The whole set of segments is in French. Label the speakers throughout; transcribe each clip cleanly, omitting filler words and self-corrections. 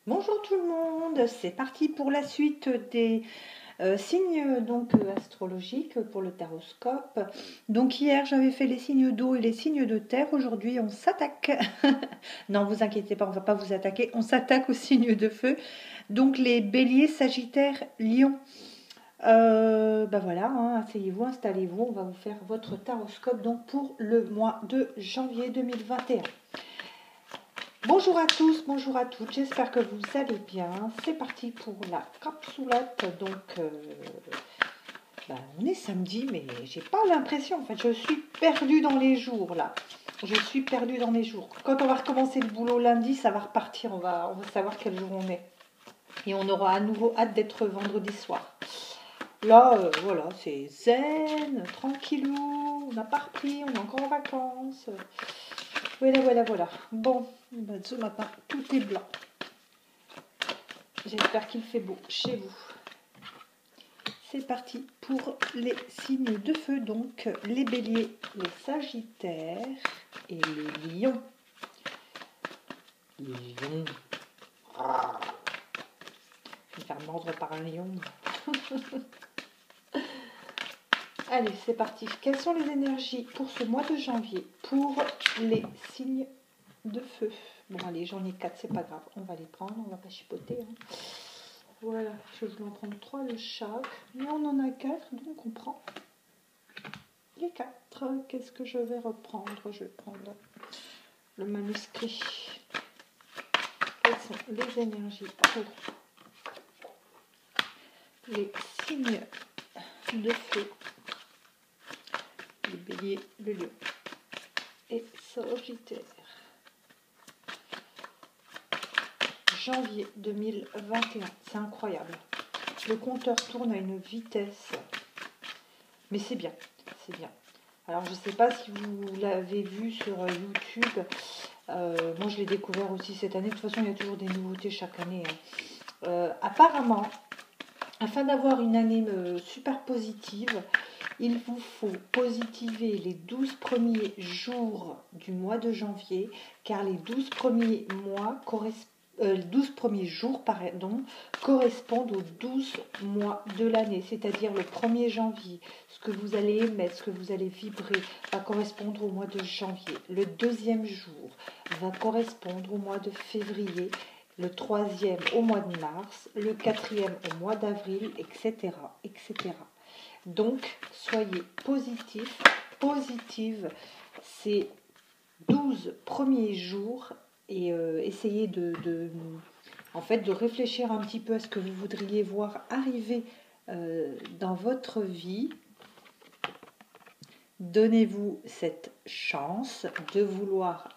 Speaker 1: Bonjour tout le monde, c'est parti pour la suite des signes astrologiques pour le taroscope. Donc hier j'avais fait les signes d'eau et les signes de terre, aujourd'hui on s'attaque. Non, vous inquiétez pas, on va pas vous attaquer, on s'attaque aux signes de feu. Donc les béliers, sagittaires, lions. Bah voilà, hein, asseyez-vous, installez-vous, on va vous faire votre taroscope donc pour le mois de janvier 2021. Bonjour à tous, bonjour à toutes, j'espère que vous allez bien. C'est parti pour la capsulette. Donc, on est samedi, mais j'ai pas l'impression. En fait, je suis perdue dans les jours là. Je suis perdue dans les jours. Quand on va recommencer le boulot lundi, ça va repartir. On va savoir quel jour on est. Et on aura à nouveau hâte d'être vendredi soir. Là, voilà, c'est zen, tranquillou. On n'a pas repris, on est encore en vacances. Voilà. Bon, ce matin, tout est blanc. J'espère qu'il fait beau chez vous. C'est parti pour les signes de feu, donc les béliers, les sagittaires et les lions. Les lions. Je vais me faire mordre par un lion. Allez, c'est parti. Quelles sont les énergies pour ce mois de janvier pour les signes de feu? Bon, allez, j'en ai 4, c'est pas grave. On va les prendre, on va pas chipoter. Voilà, je voulais en prendre 3 de chaque. Mais on en a 4, donc on prend les 4. Qu'est-ce que je vais reprendre? Je vais prendre le manuscrit. Quelles sont les énergies pour les signes de feu? Le bélier, le lion et sagittaire. Janvier 2021, c'est incroyable. Le compteur tourne à une vitesse, mais c'est bien, c'est bien. Alors je ne sais pas si vous l'avez vu sur YouTube, moi je l'ai découvert aussi cette année, de toute façon il y a toujours des nouveautés chaque année. Apparemment, afin d'avoir une année super positive, il vous faut positiver les 12 premiers jours du mois de janvier, car les 12 premiers mois correspondent. 12 premiers jours correspondent aux 12 mois de l'année, c'est-à-dire le 1er janvier. Ce que vous allez émettre, ce que vous allez vibrer va correspondre au mois de janvier. Le 2e jour va correspondre au mois de février, le 3e au mois de mars, le 4e au mois d'avril, etc., etc. Donc, soyez positifs, positive ces 12 premiers jours et essayez de réfléchir un petit peu à ce que vous voudriez voir arriver dans votre vie. Donnez-vous cette chance de vouloir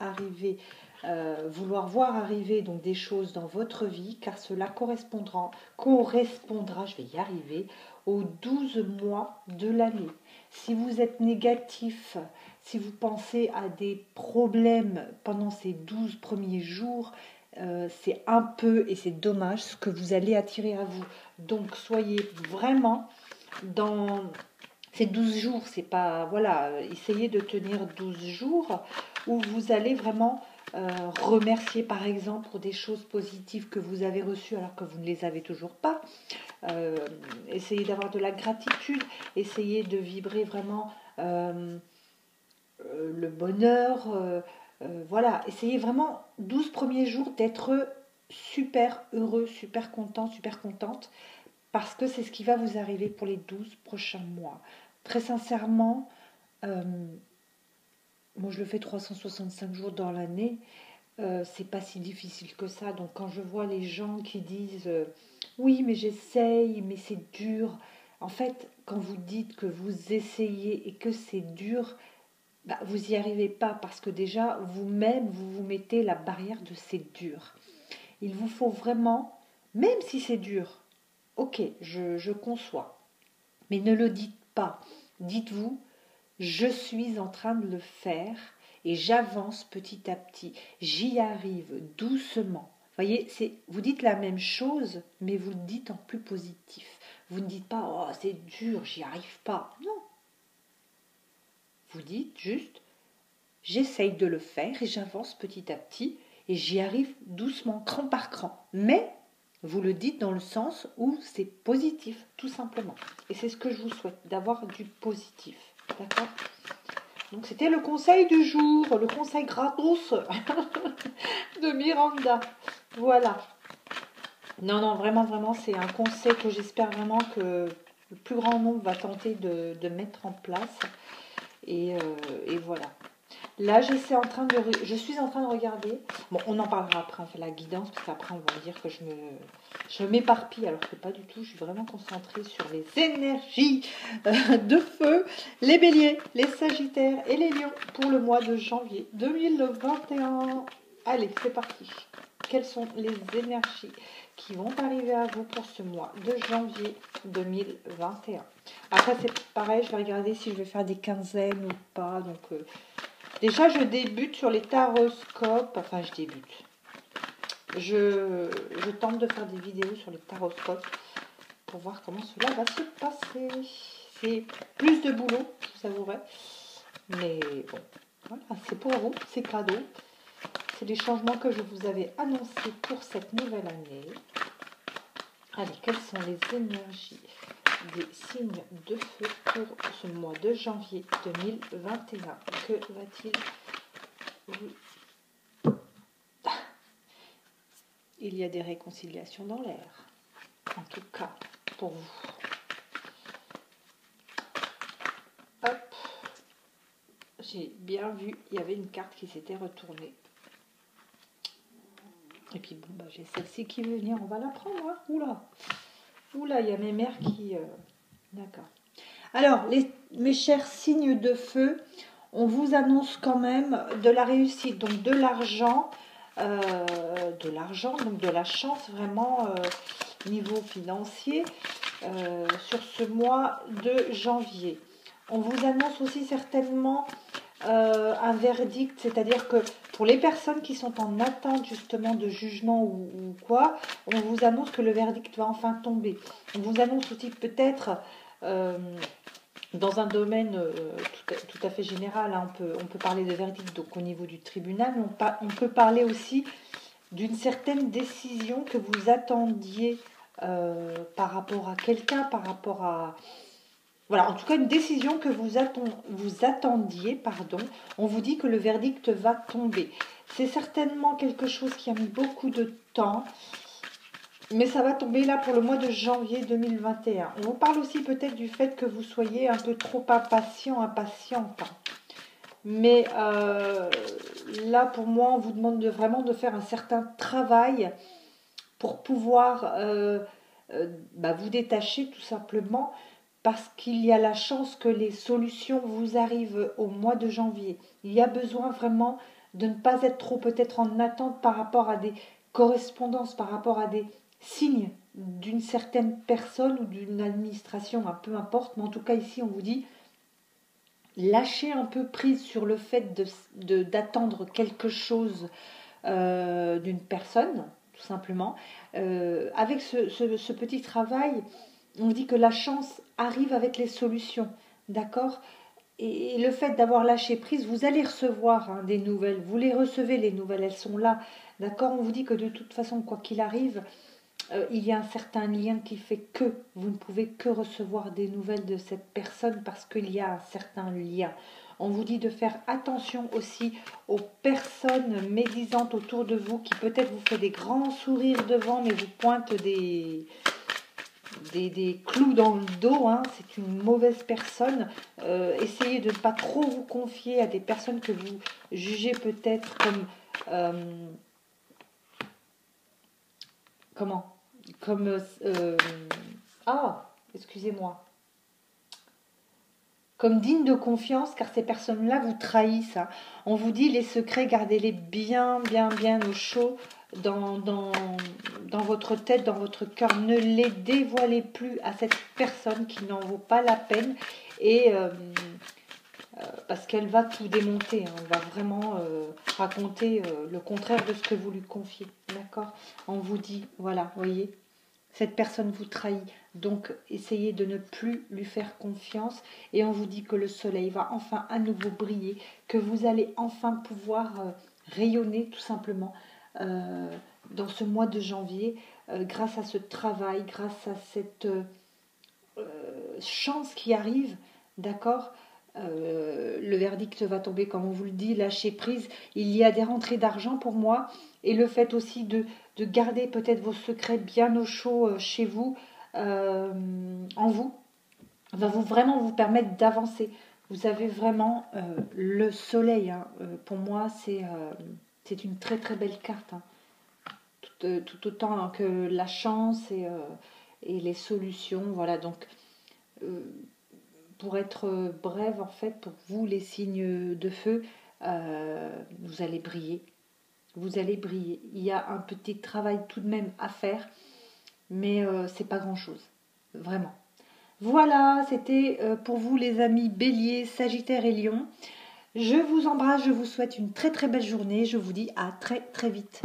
Speaker 1: voir arriver donc des choses dans votre vie, car cela correspondra, je vais y arriver, aux 12 mois de l'année. Si vous êtes négatif, si vous pensez à des problèmes pendant ces 12 premiers jours, c'est un peu, et c'est dommage, ce que vous allez attirer à vous. Donc soyez vraiment dans ces 12 jours, c'est pas, voilà, essayez de tenir 12 jours où vous allez vraiment remercier par exemple pour des choses positives que vous avez reçues alors que vous ne les avez toujours pas. Essayez d'avoir de la gratitude, essayez de vibrer vraiment le bonheur, voilà, essayez vraiment 12 premiers jours d'être super heureux, super content, super contente, parce que c'est ce qui va vous arriver pour les 12 prochains mois. Très sincèrement, moi je le fais 365 jours dans l'année, c'est pas si difficile que ça. Donc quand je vois les gens qui disent oui mais j'essaye, mais c'est dur, en fait quand vous dites que vous essayez et que c'est dur, vous n'y arrivez pas, parce que déjà vous-même vous vous mettez la barrière de c'est dur. Il vous faut vraiment, même si c'est dur, ok, je conçois, mais ne le dites pas. Dites-vous, je suis en train de le faire et j'avance petit à petit. J'y arrive doucement. Voyez, vous dites la même chose, mais vous le dites en plus positif. Vous ne dites pas, oh c'est dur, j'y arrive pas. Non. Vous dites juste, j'essaye de le faire et j'avance petit à petit. Et j'y arrive doucement, cran par cran. Mais vous le dites dans le sens où c'est positif, tout simplement. Et c'est ce que je vous souhaite, d'avoir du positif. D'accord ? Donc c'était le conseil du jour, le conseil gratos de Miranda. Voilà. Non, non, vraiment, vraiment, c'est un conseil que j'espère vraiment que le plus grand nombre va tenter de mettre en place. Et voilà. Là, je suis en train de regarder. Bon, on en parlera après, on fait la guidance, parce qu'après, on va dire que je m'éparpille, alors que pas du tout. Je suis vraiment concentrée sur les énergies de feu, les béliers, les sagittaires et les lions pour le mois de janvier 2021. Allez, c'est parti. Quelles sont les énergies qui vont arriver à vous pour ce mois de janvier 2021? Après, c'est pareil, je vais regarder si je vais faire des quinzaines ou pas. Donc, déjà, je débute sur les taroscopes. Enfin, je débute. Je tente de faire des vidéos sur les taroscopes pour voir comment cela va se passer. C'est plus de boulot, je vous avouerai. Mais bon, voilà, c'est pour vous, c'est cadeau. C'est les changements que je vous avais annoncés pour cette nouvelle année. Allez, quelles sont les énergies des signes de feu pour ce mois de janvier 2021? Que va-t-il vous... Il y a des réconciliations dans l'air, en tout cas pour vous. Hop, j'ai bien vu, il y avait une carte qui s'était retournée. Et puis bon, bah, j'ai celle-ci qui veut venir, on va la prendre. Hein. Oula, il y a mes mères qui... D'accord. Alors, mes chers signes de feu, on vous annonce quand même de la réussite, donc de l'argent, donc de la chance vraiment niveau financier sur ce mois de janvier. On vous annonce aussi certainement un verdict, c'est-à-dire que pour les personnes qui sont en attente justement de jugement ou quoi, on vous annonce que le verdict va enfin tomber. On vous annonce aussi peut-être dans un domaine tout à fait général, hein, on peut parler de verdict donc au niveau du tribunal, mais on peut parler aussi d'une certaine décision que vous attendiez par rapport à quelqu'un, par rapport à... Voilà, en tout cas, une décision que vous attendiez, pardon. On vous dit que le verdict va tomber. C'est certainement quelque chose qui a mis beaucoup de temps, mais ça va tomber là pour le mois de janvier 2021. On vous parle aussi peut-être du fait que vous soyez un peu trop impatiente. Mais là, pour moi, on vous demande vraiment de faire un certain travail pour pouvoir vous détacher tout simplement, parce qu'il y a la chance que les solutions vous arrivent au mois de janvier. Il y a besoin vraiment de ne pas être trop peut-être en attente par rapport à des correspondances, par rapport à des signes d'une certaine personne ou d'une administration, peu importe. Mais en tout cas ici on vous dit, lâchez un peu prise sur le fait d'attendre quelque chose d'une personne, tout simplement. Avec ce petit travail, on dit que la chance arrive avec les solutions, d'accord ? Et le fait d'avoir lâché prise, vous allez recevoir des nouvelles, vous les recevez les nouvelles, elles sont là, d'accord ? On vous dit que de toute façon, quoi qu'il arrive, il y a un certain lien qui fait que vous ne pouvez que recevoir des nouvelles de cette personne parce qu'il y a un certain lien. On vous dit de faire attention aussi aux personnes médisantes autour de vous qui peut-être vous fait des grands sourires devant mais vous pointent des clous dans le dos, hein. C'est une mauvaise personne. Essayez de ne pas trop vous confier à des personnes que vous jugez peut-être comme... excusez-moi. Comme digne de confiance, car ces personnes-là vous trahissent. Hein. On vous dit les secrets, gardez-les bien, bien, bien au chaud dans votre tête, dans votre cœur. Ne les dévoilez plus à cette personne qui n'en vaut pas la peine. Et parce qu'elle va tout démonter. Hein. Elle va vraiment raconter le contraire de ce que vous lui confiez. D'accord ? On vous dit, voilà, voyez, cette personne vous trahit, donc essayez de ne plus lui faire confiance et on vous dit que le soleil va enfin à nouveau briller, que vous allez enfin pouvoir rayonner tout simplement dans ce mois de janvier, grâce à ce travail, grâce à cette chance qui arrive, d'accord. Le verdict va tomber, comme on vous le dit, lâcher prise. Il y a des rentrées d'argent pour moi, et le fait aussi de garder peut-être vos secrets bien au chaud chez vous, en vous, va vraiment vous permettre d'avancer. Vous avez vraiment le soleil, hein. Pour moi, c'est une très très belle carte, hein. Tout autant que la chance et les solutions. Voilà, donc euh, pour être brève, en fait, pour vous, les signes de feu, vous allez briller. Vous allez briller. Il y a un petit travail tout de même à faire, mais c'est pas grand-chose. Vraiment. Voilà, c'était pour vous les amis Bélier, Sagittaire et Lion. Je vous embrasse, je vous souhaite une très très belle journée. Je vous dis à très très vite.